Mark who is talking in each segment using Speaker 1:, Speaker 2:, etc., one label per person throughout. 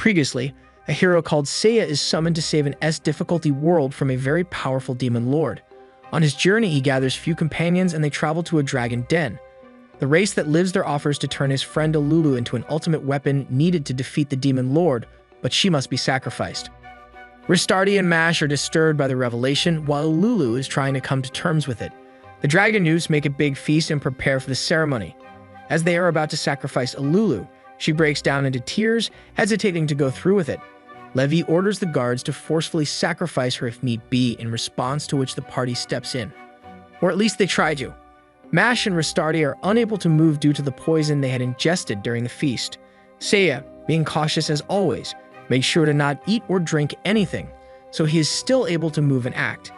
Speaker 1: Previously, a hero called Seiya is summoned to save an S difficulty world from a very powerful demon lord. On his journey, he gathers few companions and they travel to a dragon den. The race that lives there offers to turn his friend Alulu into an ultimate weapon needed to defeat the demon lord, but she must be sacrificed. Rista and Mash are disturbed by the revelation, while Alulu is trying to come to terms with it. The dragon youths make a big feast and prepare for the ceremony. As they are about to sacrifice Alulu, she breaks down into tears, hesitating to go through with it. Levi orders the guards to forcefully sacrifice her if need be, in response to which the party steps in. Or at least they try to. Mash and Rista are unable to move due to the poison they had ingested during the feast. Seiya, being cautious as always, makes sure to not eat or drink anything, so he is still able to move and act.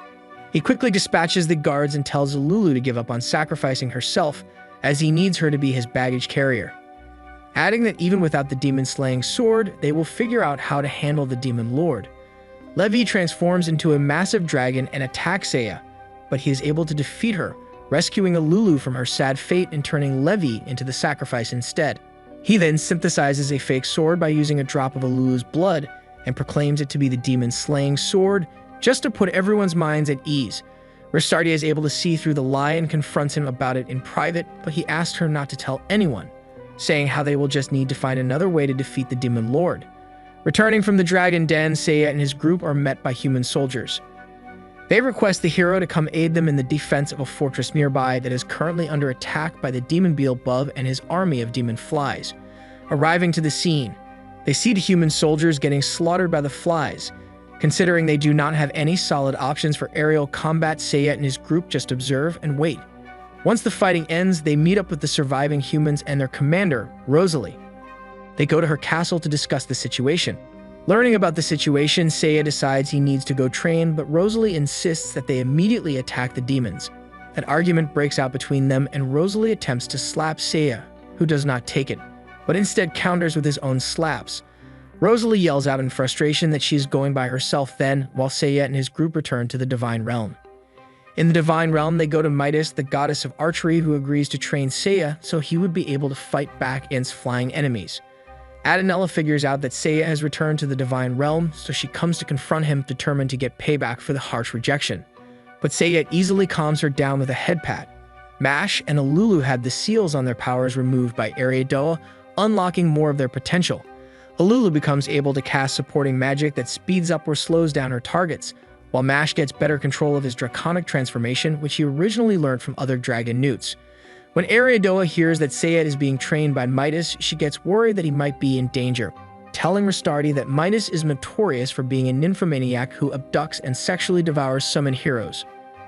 Speaker 1: He quickly dispatches the guards and tells Alulu to give up on sacrificing herself, as he needs her to be his baggage carrier. Adding that even without the demon-slaying sword, they will figure out how to handle the demon lord. Levi transforms into a massive dragon and attacks Seiya, but he is able to defeat her, rescuing Alulu from her sad fate and turning Levi into the sacrifice instead. He then synthesizes a fake sword by using a drop of Alulu's blood and proclaims it to be the demon-slaying sword, just to put everyone's minds at ease. Rista is able to see through the lie and confronts him about it in private, but he asks her not to tell anyone, saying how they will just need to find another way to defeat the demon lord. Returning from the dragon den, Seiya and his group are met by human soldiers. They request the hero to come aid them in the defense of a fortress nearby that is currently under attack by the demon Beelzebub and his army of demon flies. Arriving to the scene, they see the human soldiers getting slaughtered by the flies. Considering they do not have any solid options for aerial combat, Seiya and his group just observe and wait. Once the fighting ends, they meet up with the surviving humans and their commander, Rosalie. They go to her castle to discuss the situation. Learning about the situation, Seiya decides he needs to go train, but Rosalie insists that they immediately attack the demons. An argument breaks out between them, and Rosalie attempts to slap Seiya, who does not take it, but instead counters with his own slaps. Rosalie yells out in frustration that she is going by herself then, while Seiya and his group return to the Divine Realm. In the Divine Realm, they go to Midas, the goddess of archery, who agrees to train Seiya so he would be able to fight back against flying enemies. Adanella figures out that Seiya has returned to the Divine Realm, so she comes to confront him, determined to get payback for the harsh rejection. But Seiya easily calms her down with a head pat. Mash and Alulu had the seals on their powers removed by Ariadoa, unlocking more of their potential. Alulu becomes able to cast supporting magic that speeds up or slows down her targets, while Mash gets better control of his draconic transformation, which he originally learned from other dragon newts. When Ariadoa hears that Seiya is being trained by Midas, she gets worried that he might be in danger, telling Rista that Midas is notorious for being a nymphomaniac who abducts and sexually devours summoned heroes.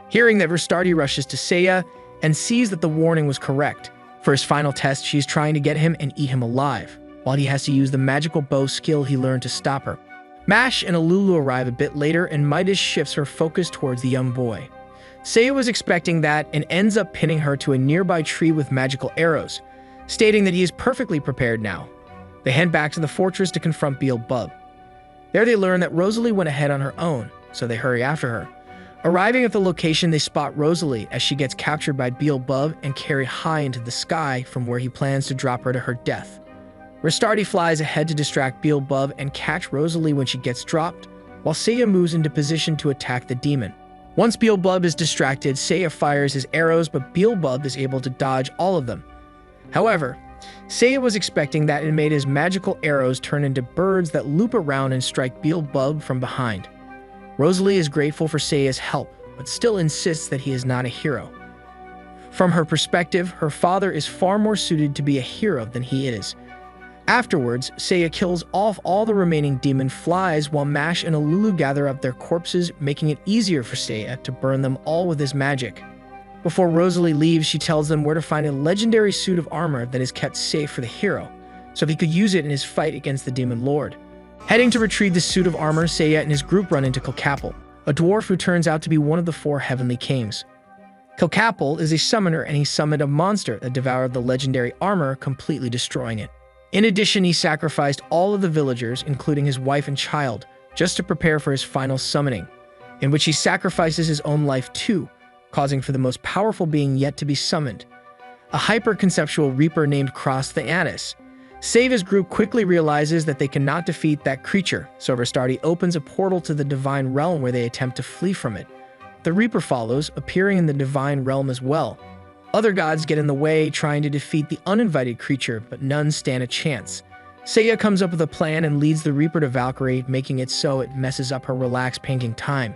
Speaker 1: Hearing that, Rista rushes to Seiya and sees that the warning was correct. For his final test, she is trying to get him and eat him alive, while he has to use the magical bow skill he learned to stop her. Mash and Alulu arrive a bit later, and Midas shifts her focus towards the young boy. Seiya was expecting that and ends up pinning her to a nearby tree with magical arrows, stating that he is perfectly prepared now. They head back to the fortress to confront Beelzebub. There they learn that Rosalie went ahead on her own, so they hurry after her. Arriving at the location, they spot Rosalie as she gets captured by Beelzebub and carried high into the sky, from where he plans to drop her to her death. Rista flies ahead to distract Beelzebub and catch Rosalie when she gets dropped, while Seiya moves into position to attack the demon. Once Beelzebub is distracted, Seiya fires his arrows, but Beelzebub is able to dodge all of them. However, Seiya was expecting that and made his magical arrows turn into birds that loop around and strike Beelzebub from behind. Rosalie is grateful for Seiya's help, but still insists that he is not a hero. From her perspective, her father is far more suited to be a hero than he is. Afterwards, Seiya kills off all the remaining demon flies, while Mash and Alulu gather up their corpses, making it easier for Seiya to burn them all with his magic. Before Rosalie leaves, she tells them where to find a legendary suit of armor that is kept safe for the hero, so he could use it in his fight against the demon lord. Heading to retrieve the suit of armor, Seiya and his group run into Kilkapple, a dwarf who turns out to be one of the 4 heavenly kings. Kilkapple is a summoner, and he summoned a monster that devoured the legendary armor, completely destroying it. In addition, he sacrificed all of the villagers, including his wife and child, just to prepare for his final summoning, in which he sacrifices his own life too, causing for the most powerful being yet to be summoned, a hyper-conceptual reaper named Cross the Anis. Seiya's group quickly realizes that they cannot defeat that creature, so Ristati opens a portal to the Divine Realm where they attempt to flee from it. The Reaper follows, appearing in the Divine Realm as well. Other gods get in the way, trying to defeat the uninvited creature, but none stand a chance. Seiya comes up with a plan and leads the Reaper to Valkyrie, making it so it messes up her relaxed painting time.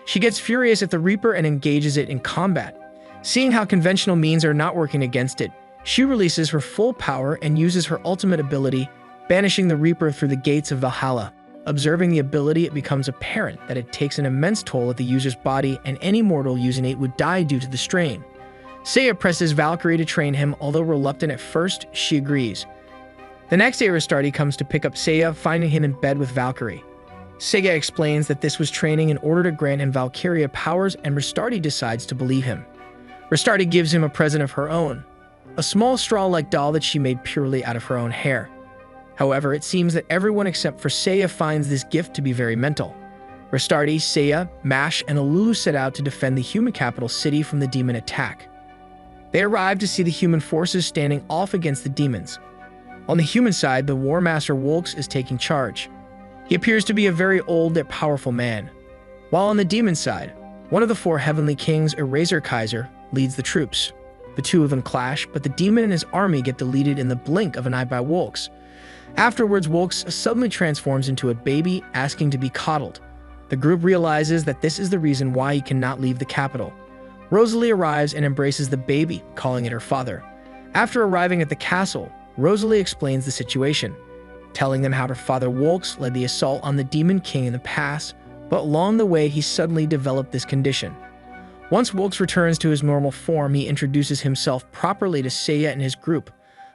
Speaker 1: She gets furious at the Reaper and engages it in combat. Seeing how conventional means are not working against it, she releases her full power and uses her ultimate ability, banishing the Reaper through the gates of Valhalla. Observing the ability, it becomes apparent that it takes an immense toll at the user's body, and any mortal using it would die due to the strain. Seiya presses Valkyrie to train him, although reluctant at first, she agrees. The next day, Ristati comes to pick up Seiya, finding him in bed with Valkyrie. Seiya explains that this was training in order to grant him Valkyria powers, and Ristati decides to believe him. Ristati gives him a present of her own, a small straw-like doll that she made purely out of her own hair. However, it seems that everyone except for Seiya finds this gift to be very mental. Ristati, Seiya, Mash, and Alulu set out to defend the human capital city from the demon attack. They arrive to see the human forces standing off against the demons. On the human side, the War Master Wolks is taking charge. He appears to be a very old yet powerful man. While on the demon side, one of the 4 heavenly kings, Eraser Kaiser, leads the troops. The two of them clash, but the demon and his army get deleted in the blink of an eye by Wolks. Afterwards, Wolks suddenly transforms into a baby, asking to be coddled. The group realizes that this is the reason why he cannot leave the capital. Rosalie arrives and embraces the baby, calling it her father. After arriving at the castle, Rosalie explains the situation, telling them how her father Wolks led the assault on the Demon King in the past, but along the way he suddenly developed this condition. Once Wolks returns to his normal form, he introduces himself properly to Seiya and his group.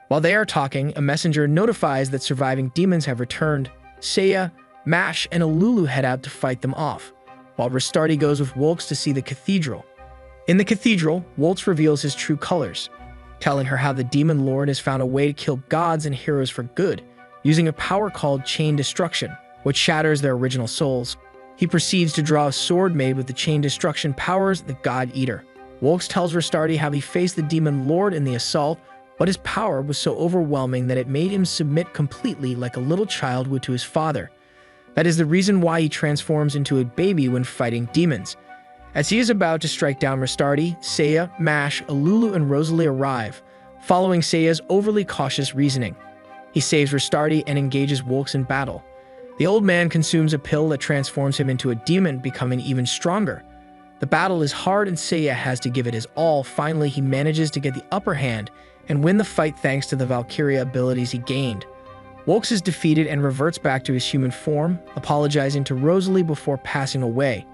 Speaker 1: While they are talking, a messenger notifies that surviving demons have returned. Seiya, Mash, and Alulu head out to fight them off, while Ristati goes with Wolks to see the cathedral. In the cathedral, Wolks reveals his true colors, telling her how the Demon Lord has found a way to kill gods and heroes for good, using a power called Chain Destruction, which shatters their original souls. He proceeds to draw a sword made with the Chain Destruction powers, the God Eater. Wolks tells Ristati how he faced the Demon Lord in the assault, but his power was so overwhelming that it made him submit completely like a little child would to his father. That is the reason why he transforms into a baby when fighting demons. As he is about to strike down Ristati, Seiya, Mash, Alulu, and Rosalie arrive, following Seiya's overly cautious reasoning. He saves Ristati and engages Wolks in battle. The old man consumes a pill that transforms him into a demon, becoming even stronger. The battle is hard and Seiya has to give it his all. Finally, he manages to get the upper hand and win the fight thanks to the Valkyria abilities he gained. Wolks is defeated and reverts back to his human form, apologizing to Rosalie before passing away.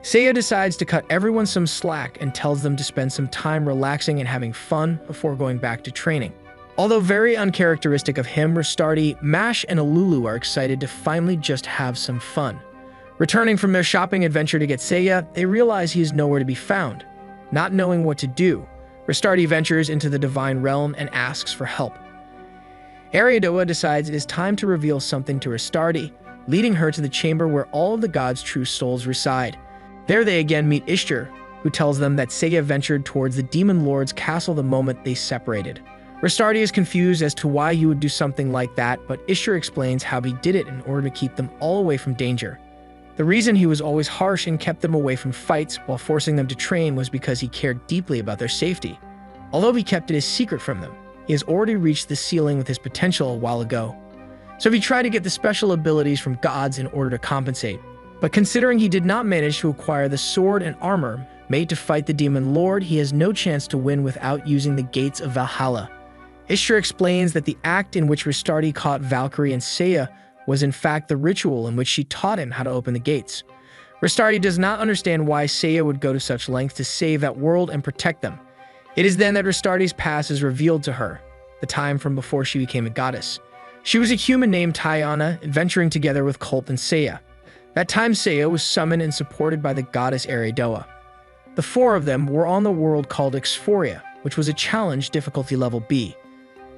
Speaker 1: Seiya decides to cut everyone some slack and tells them to spend some time relaxing and having fun before going back to training. Although very uncharacteristic of him, Ristati, Mash, and Alulu are excited to finally just have some fun. Returning from their shopping adventure to get Seiya, they realize he is nowhere to be found. Not knowing what to do, Ristati ventures into the Divine Realm and asks for help. Ariadoa decides it is time to reveal something to Ristati, leading her to the chamber where all of the gods' true souls reside. There they again meet Ishtar, who tells them that Seiya ventured towards the Demon Lord's castle the moment they separated. Ristati is confused as to why he would do something like that, but Ishtar explains how he did it in order to keep them all away from danger. The reason he was always harsh and kept them away from fights while forcing them to train was because he cared deeply about their safety. Although he kept it a secret from them, he has already reached the ceiling with his potential a while ago. So he tried to get the special abilities from gods in order to compensate. But considering he did not manage to acquire the sword and armor made to fight the Demon Lord, he has no chance to win without using the gates of Valhalla. Ishtar explains that the act in which Ristati caught Valkyrie and Seiya was in fact the ritual in which she taught him how to open the gates. Ristati does not understand why Seiya would go to such lengths to save that world and protect them. It is then that Ristati's past is revealed to her, the time from before she became a goddess. She was a human named Tayana, adventuring together with Colt and Seiya. That time Seiya was summoned and supported by the goddess Ariadoa. The 4 of them were on the world called Exphoria, which was a challenge difficulty level B.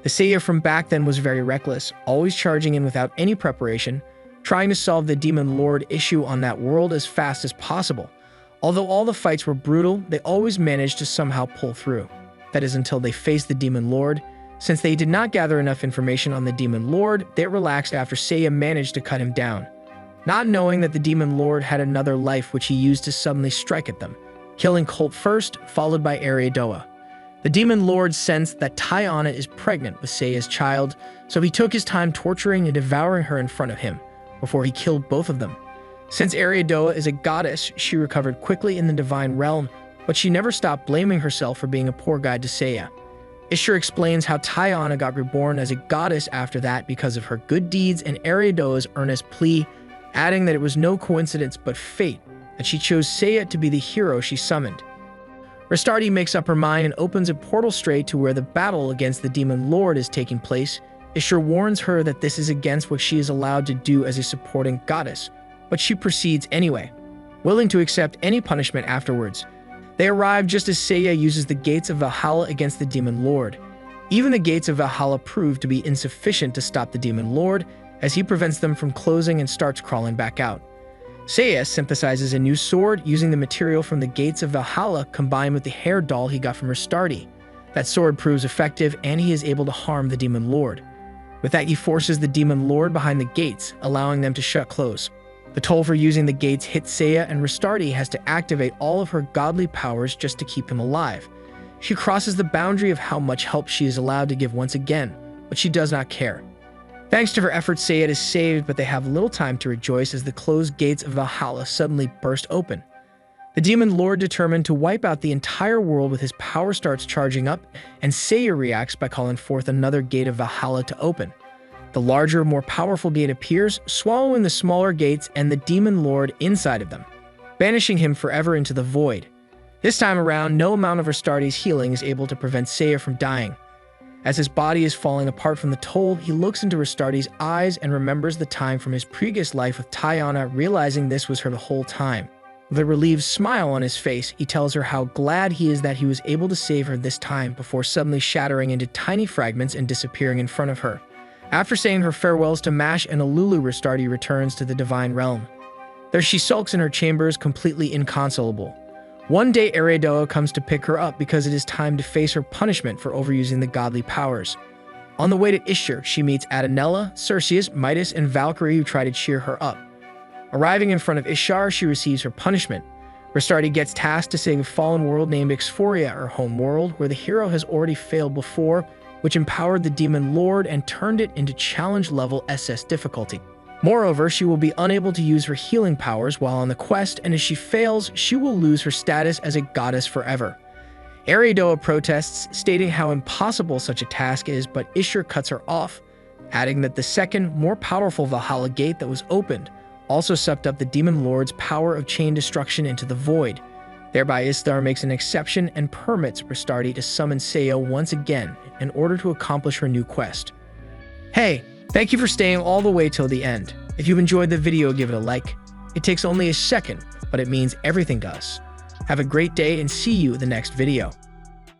Speaker 1: The Seiya from back then was very reckless, always charging in without any preparation, trying to solve the Demon Lord issue on that world as fast as possible. Although all the fights were brutal, they always managed to somehow pull through. That is until they faced the Demon Lord. Since they did not gather enough information on the Demon Lord, they relaxed after Seiya managed to cut him down, not knowing that the Demon Lord had another life which he used to suddenly strike at them, killing Colt first, followed by Ariadoa. The Demon Lord sensed that Tayana is pregnant with Seiya's child, so he took his time torturing and devouring her in front of him, before he killed both of them. Since Ariadoa is a goddess, she recovered quickly in the divine realm, but she never stopped blaming herself for being a poor guide to Seiya. Ishur explains how Tayana got reborn as a goddess after that because of her good deeds and Ariadoa's earnest plea, adding that it was no coincidence but fate that she chose Seiya to be the hero she summoned. Ristardi makes up her mind and opens a portal straight to where the battle against the Demon Lord is taking place. Ishur warns her that this is against what she is allowed to do as a supporting goddess, but she proceeds anyway, willing to accept any punishment afterwards. They arrive just as Seiya uses the gates of Valhalla against the Demon Lord. Even the gates of Valhalla prove to be insufficient to stop the Demon Lord, as he prevents them from closing and starts crawling back out. Seiya synthesizes a new sword using the material from the gates of Valhalla combined with the hair doll he got from Ristardi. That sword proves effective and he is able to harm the Demon Lord. With that, he forces the Demon Lord behind the gates, allowing them to shut close. The toll for using the gates hits Seiya, and Ristardi has to activate all of her godly powers just to keep him alive. She crosses the boundary of how much help she is allowed to give once again, but she does not care. Thanks to her efforts, Seiya is saved, but they have little time to rejoice as the closed gates of Valhalla suddenly burst open. The Demon Lord, determined to wipe out the entire world with his power, starts charging up, and Seiya reacts by calling forth another gate of Valhalla to open. The larger, more powerful gate appears, swallowing the smaller gates and the Demon Lord inside of them, banishing him forever into the void. This time around, no amount of Ristardi's healing is able to prevent Seiya from dying. As his body is falling apart from the toll, he looks into Ristardi's eyes and remembers the time from his previous life with Tayana, realizing this was her the whole time. With a relieved smile on his face, he tells her how glad he is that he was able to save her this time before suddenly shattering into tiny fragments and disappearing in front of her. After saying her farewells to Mash and Alulu, Ristardi returns to the Divine Realm. There she sulks in her chambers, completely inconsolable. One day, Ariadoa comes to pick her up because it is time to face her punishment for overusing the godly powers. On the way to Ishur, she meets Adanella, Circeus, Midas, and Valkyrie, who try to cheer her up. Arriving in front of Ishar, she receives her punishment. Ristardi gets tasked to save a fallen world named Exphoria, her home world, where the hero has already failed before, which empowered the Demon Lord and turned it into challenge level SS difficulty. Moreover, she will be unable to use her healing powers while on the quest, and as she fails, she will lose her status as a goddess forever. Ariadoa protests, stating how impossible such a task is, but Ishur cuts her off, adding that the second, more powerful Valhalla gate that was opened also sucked up the Demon Lord's power of chain destruction into the void. Thereby, Istar makes an exception and permits Ristardi to summon Seiya once again in order to accomplish her new quest. Hey, thank you for staying all the way till the end. If you enjoyed the video, give it a like. It takes only a second, but it means everything to us. Have a great day and see you in the next video.